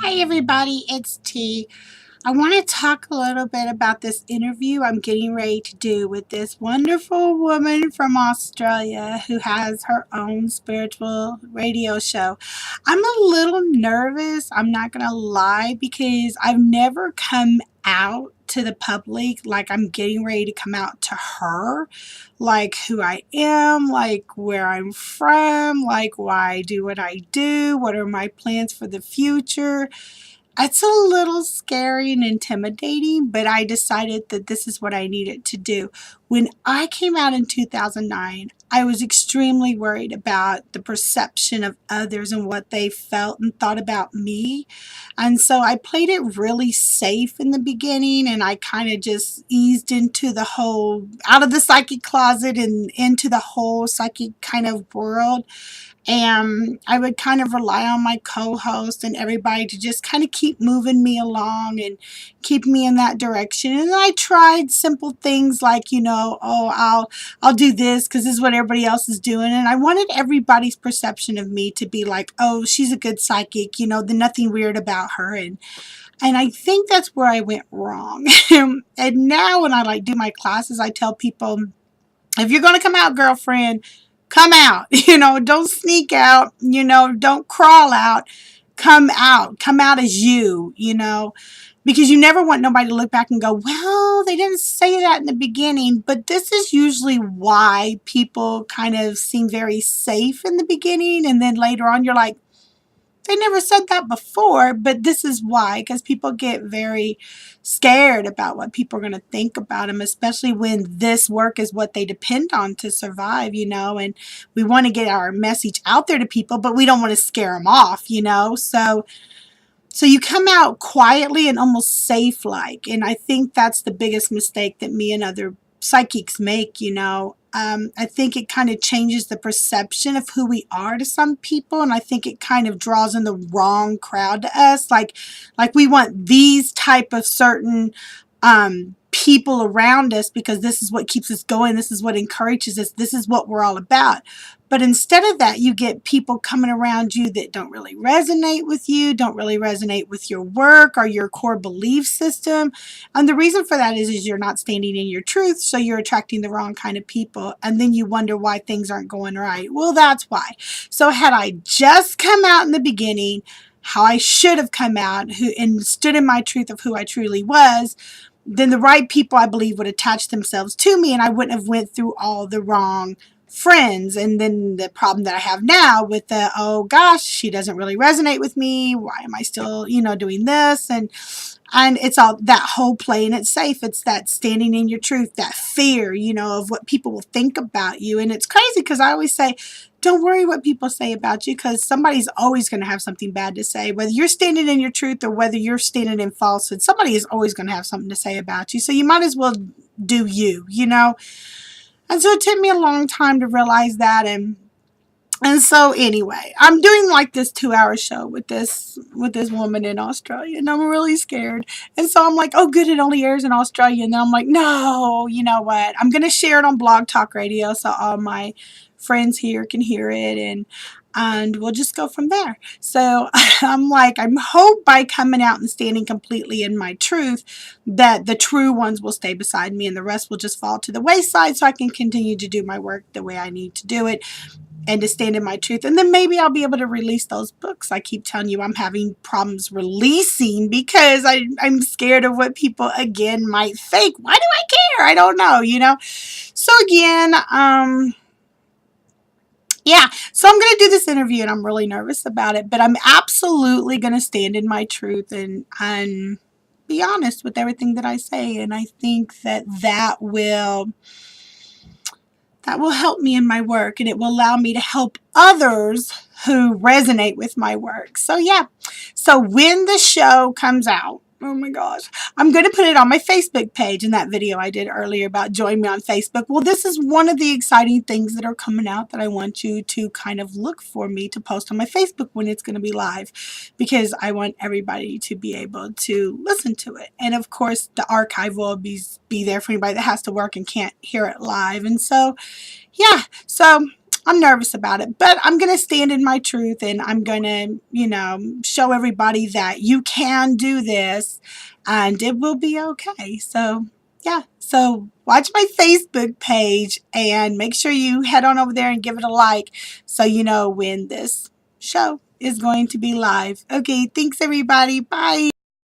Hi everybody, it's T. I want to talk a little bit about this interview I'm getting ready to do with this wonderful woman from Australia who has her own spiritual radio show. I'm a little nervous, I'm not going to lie, because I've never come out to the public like I'm getting ready to come out to her, like who I am, like where I'm from, like why I do what I do, what are my plans for the future. It's a little scary and intimidating, but I decided that this is what I needed to do. When I came out in 2009, I was extremely worried about the perception of others and what they felt and thought about me. And so I played it really safe in the beginning, and I kind of just eased into the whole, out of the psychic closet and into the whole psychic kind of world. And I would kind of rely on my co-host and everybody to just kind of keep moving me along and keep me in that direction. And I tried simple things like, oh, I'll do this because this is what everybody else is doing. And I wanted everybody's perception of me to be like, oh, she's a good psychic, there's nothing weird about her. And I think that's where I went wrong. And now when I do my classes, I tell people, if you're going to come out, girlfriend, come out. Don't sneak out. Don't crawl out. Come out. Come out as you, because you never want nobody to look back and go, well, they didn't say that in the beginning. But this is usually why people kind of seem very safe in the beginning. And then later on, you're like, they never said that before, but this is why, because people get very scared about what people are going to think about them, especially when this work is what they depend on to survive, and we want to get our message out there to people, but we don't want to scare them off. So you come out quietly and almost safe-like, and I think that's the biggest mistake that me and other psychics make. I think it kind of changes the perception of who we are to some people, and I think it kind of draws in the wrong crowd to us. Like we want these type of certain people around us because this is what keeps us going. This is what encourages us. This is what we're all about. But instead of that, you get people coming around you that don't really resonate with you, don't really resonate with your work or your core belief system. And the reason for that is you're not standing in your truth, so you're attracting the wrong kind of people. And then you wonder why things aren't going right. Well, that's why. So had I just come out in the beginning, how I should have come out and stood in my truth of who I truly was, then the right people, I believe, would attach themselves to me, and I wouldn't have went through all the wrong friends. And then the problem that I have now with the, oh gosh, she doesn't really resonate with me. Why am I still, doing this? And it's all that whole playing it safe. It's that standing in your truth, that fear, of what people will think about you. And it's crazy because I always say, don't worry what people say about you, because somebody's always going to have something bad to say. Whether you're standing in your truth or whether you're standing in falsehood, somebody is always going to have something to say about you. So you might as well do you. And so it took me a long time to realize that. And so anyway, I'm doing like this 2-hour show with this woman in Australia, and I'm really scared. And so I'm like, oh good, it only airs in Australia. And then I'm like, no, you know what? I'm gonna share it on Blog Talk Radio so all my friends here can hear it, and we'll just go from there. So I'm like, I hope by coming out and standing completely in my truth that the true ones will stay beside me and the rest will just fall to the wayside so I can continue to do my work the way I need to do it and to stand in my truth. And then maybe I'll be able to release those books. I keep telling you I'm having problems releasing because I'm scared of what people, again, might think. Why do I care? I don't know. So again, yeah, so I'm going to do this interview and I'm really nervous about it, but I'm absolutely going to stand in my truth and be honest with everything that I say. And I think that will help me in my work, and it will allow me to help others who resonate with my work. So yeah, so when the show comes out, oh my gosh, I'm going to put it on my Facebook page in that video I did earlier about join me on Facebook. Well, this is one of the exciting things that are coming out that I want you to kind of look for me to post on my Facebook when it's going to be live, because I want everybody to be able to listen to it. And of course, the archive will be there for anybody that has to work and can't hear it live. And so, yeah, so I'm nervous about it, but I'm going to stand in my truth, and I'm going to, show everybody that you can do this and it will be okay. So, yeah. So, watch my Facebook page and make sure you head on over there and give it a like so you know when this show is going to be live. Okay, thanks everybody. Bye.